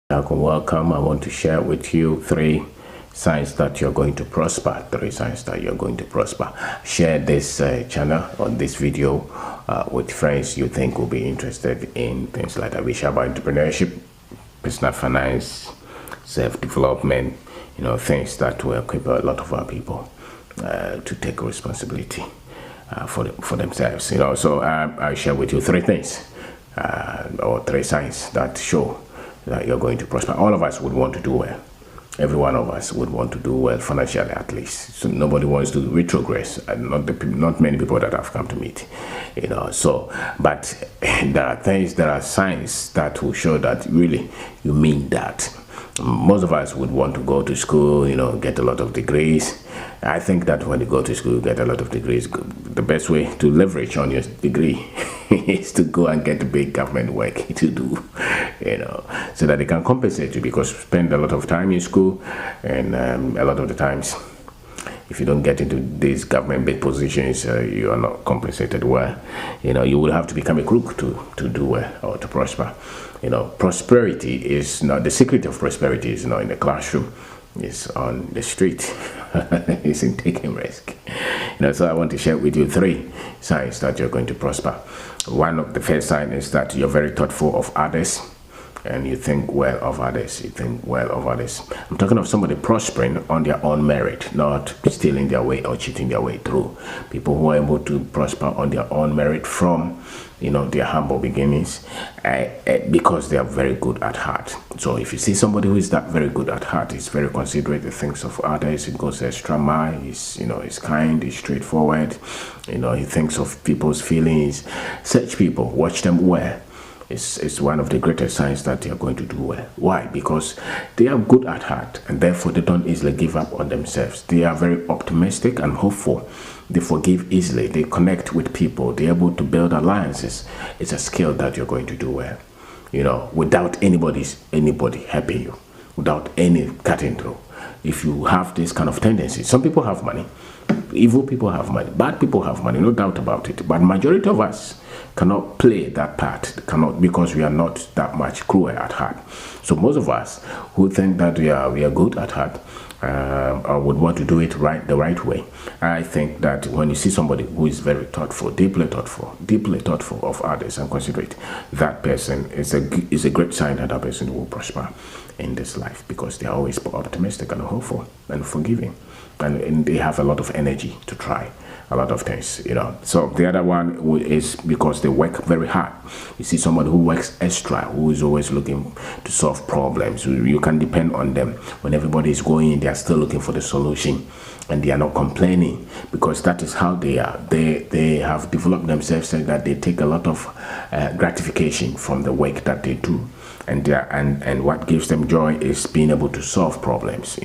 Welcome. I want to share with you three signs that you're going to prosper. Three signs that you're going to prosper. Share this channel or this video with friends you think will be interested in things like that. We share about entrepreneurship, personal finance, self-development, things that will equip a lot of our people to take responsibility for themselves. So I share with you three things or three signs that show that you're going to prosper. All of us would want to do well. Every one of us would want to do well financially, at least. So nobody wants to retrogress, and not many people that have come to meet, but there are signs that will show that really you mean that. Most of us would want to go to school, get a lot of degrees. I think that when you go to school, get a lot of degrees, the best way to leverage on your degree is to go and get the big government work to do, so that they can compensate you, because you spend a lot of time in school, and a lot of the times, if you don't get into these government big positions, you are not compensated well. You will have to become a crook to do well or to prosper. Prosperity is not the secret of prosperity is not in the classroom. It's on the street. It's in taking risk. So I want to share with you three signs that you're going to prosper. One of the first sign is that you're very thoughtful of others, and you think well of others. I'm talking of somebody prospering on their own merit, not stealing their way or cheating their way through. People who are able to prosper on their own merit from their humble beginnings, because they are very good at heart. So if you see somebody who is that very good at heart, he's very considerate, he thinks of others, he goes the extra mile, he's kind, he's straightforward, he thinks of people's feelings. Such people, watch them well. It's one of the greatest signs that they are going to do well. Why? Because they are good at heart, and therefore they don't easily give up on themselves. They are very optimistic and hopeful. They forgive easily. They connect with people. They're able to build alliances. It's a skill that you're going to do well, without anybody helping you, without any cutting through. If you have this kind of tendency, some people have money. Evil people have money, bad people have money, no doubt about it. But majority of us cannot play that part, because we are not that much cruel at heart. So most of us who think that we are good at heart, would want to do it the right way. I think that when you see somebody who is very thoughtful, deeply thoughtful of others and considerate, that person is a great sign that person will prosper in this life, because they are always optimistic and hopeful and forgiving, and they have a lot of energy to try a lot of things, So the other one is because they work very hard. You see someone who works extra, who is always looking to solve problems. You can depend on them. When everybody is going, they are still looking for the solution, and they are not complaining, because that is how they are. They have developed themselves so that they take a lot of gratification from the work that they do. And what gives them joy is being able to solve problems.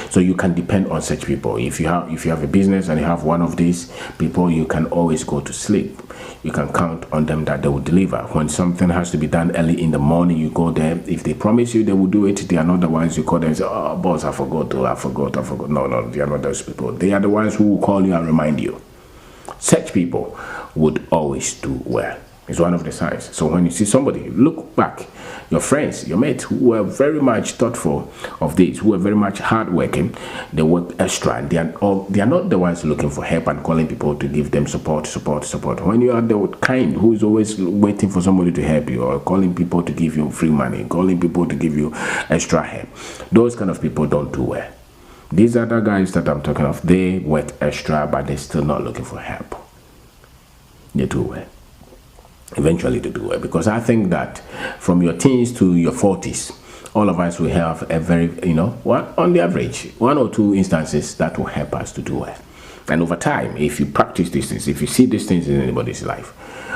So you can depend on such people. If you have a business and you have one of these people, you can always go to sleep. You can count on them that they will deliver. When something has to be done early in the morning, you go there. If they promise you they will do it, they are not the ones you call them and say, "Oh, boss, I forgot." No, they are not those people. They are the ones who will call you and remind you. Such people would always do well. It's one of the signs. So when you see somebody, look back, your friends, your mates who are very much thoughtful of this, who are very much hardworking, they work extra, and they are not the ones looking for help and calling people to give them support. When you are the kind who is always waiting for somebody to help you, or calling people to give you free money, calling people to give you extra help, those kind of people don't do well. These other guys that I'm talking of, they work extra, but they're still not looking for help. They do well. Eventually to do it, because I think that from your teens to your 40s, all of us will have a very, on the average, one or two instances that will help us to do well. And over time, if you practice these things, if you see these things in anybody's life,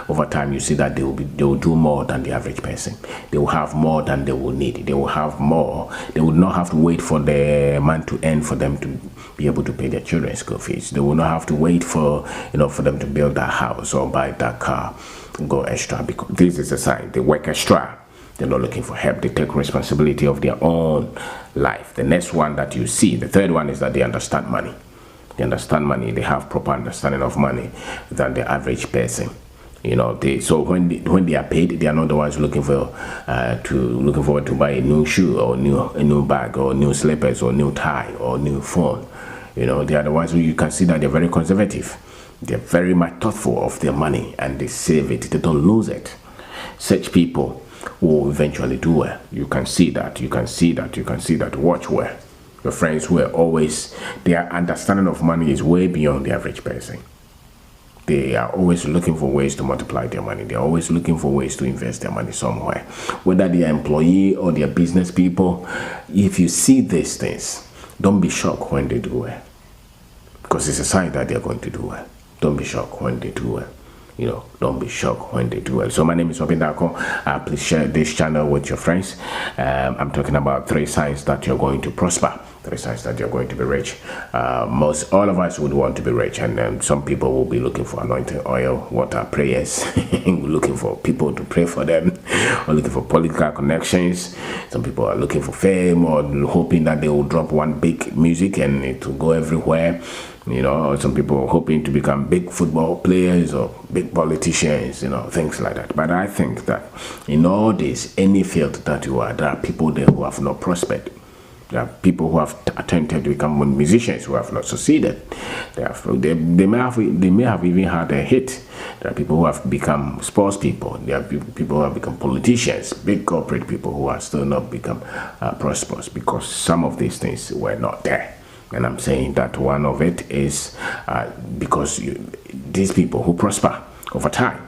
over time you see that they will do more than the average person. They will have more than they will need. They will have more. They will not have to wait for the month to end for them to be able to pay their children's school fees. They will not have to wait for for them to build that house or buy that car, go extra, because this is a sign. They work extra. They're not looking for help. They take responsibility of their own life. The next one that you see, the third one, is that they understand money. They understand money. They have proper understanding of money than the average person. You know, so when they are paid, they are not the ones looking forward to buy a new shoe or a new bag or new slippers or new tie or new phone. You know, they are the ones who you can see that they're very conservative. They're very much thoughtful of their money and they save it. They don't lose it. Such people will eventually do well. You can see that. You can see that. You can see that. Watch well. Your friends who are always, their understanding of money is way beyond the average person. They are always looking for ways to multiply their money. They're always looking for ways to invest their money somewhere. Whether they are employee or they are business people, if you see these things, don't be shocked when they do well. Because it's a sign that they're going to do well. Don't be shocked when they do well. You know, don't be shocked when they do well. So my name is Obin Darko. Please share this channel with your friends. I'm talking about 3 signs that you're going to prosper. 3 signs that you're going to be rich. All of us would want to be rich, and some people will be looking for anointing oil, water, prayers, looking for people to pray for them, or looking for political connections. Some people are looking for fame or hoping that they will drop one big music and it will go everywhere. You know, some people are hoping to become big football players or big politicians, you know, things like that. But I think that in all this, any field that you are, there are people there who have not prospered. There are people who have attempted to become musicians who have not succeeded. They may have even had a hit. There are people who have become sports people. There are people who have become politicians, big corporate people who have still not become prosperous because some of these things were not there. And I'm saying that one of it is because these people who prosper over time,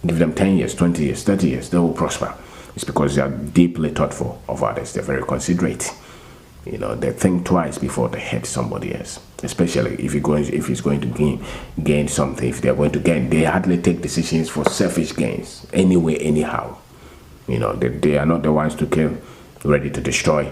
give them 10 years, 20 years, 30 years, they will prosper. It's because they are deeply thoughtful of others. They're very considerate. You know, they think twice before they hurt somebody else. Especially if he's going to gain something, if they're going to gain, they hardly take decisions for selfish gains, anyway, anyhow. You know, they are not the ones to kill, ready to destroy,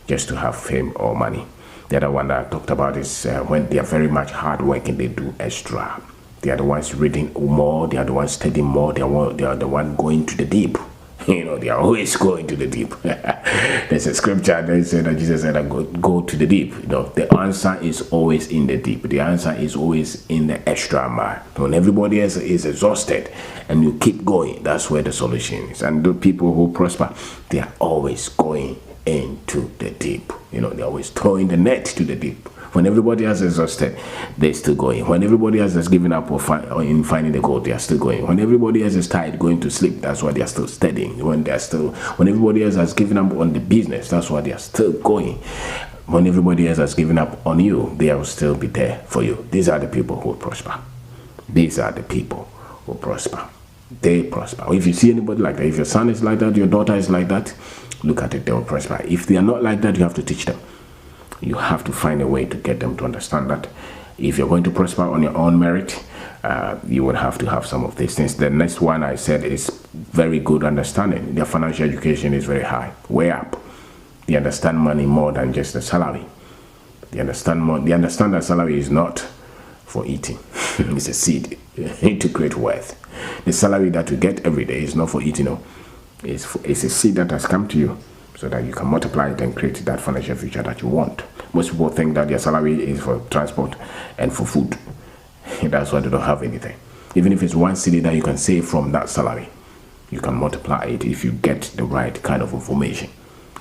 just to have fame or money. The other one that I talked about is when they are very much hardworking, they do extra. They are the ones reading more, they are the ones studying more, they are the one going to the deep. You know, they are always going to the deep. There's a scripture that said that Jesus said, go to the deep. You know, the answer is always in the deep. The answer is always in the extra mile. When everybody else is exhausted and you keep going, that's where the solution is. And the people who prosper, they are always going into the deep. You know, they're always throwing the net to the deep. When everybody else is exhausted, they're still going. When everybody else has given up in finding the gold, they are still going. When everybody else is tired going to sleep, that's why they are still studying. When everybody else has given up on the business, that's why they are still going. When everybody else has given up on you, they will still be there for you. These are the people who prosper. These are the people who prosper. They prosper. If you see anybody like that, if your son is like that, your daughter is like that, look at it, they will prosper. If they are not like that, you have to teach them. You have to find a way to get them to understand that if you're going to prosper on your own merit, you would have to have some of these things. The next one I said is very good understanding. Their financial education is very high, way up. They understand money more than just the salary. They understand more. They understand that salary is not for eating. It's a seed to create wealth. The salary that you get every day is not for eating. No. It's a seed that has come to you, so that you can multiply it and create that financial future that you want. Most people think that their salary is for transport and for food. That's why they don't have anything. Even if it's 1 cedi that you can save from that salary, you can multiply it if you get the right kind of information.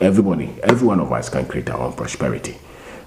Every one of us can create our own prosperity.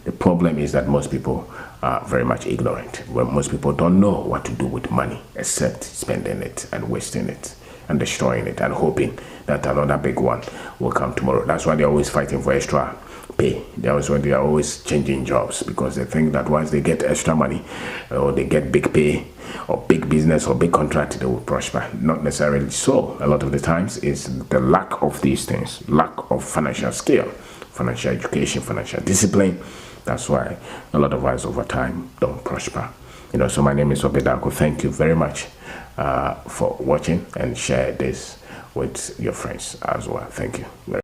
The problem is that most people are very much ignorant. Well, most people don't know what to do with money except spending it and wasting it and destroying it and hoping that another big one will come tomorrow. That's why they're always fighting for extra pay. That's why they are always changing jobs, because they think that once they get extra money or they get big pay or big business or big contract, they will prosper. Not necessarily so. A lot of the times it's the lack of these things, lack of financial skill, financial education, financial discipline. That's why a lot of us over time don't prosper. You know, so my name is Obin Darko. Thank you very much for watching, and share this with your friends as well. Thank you.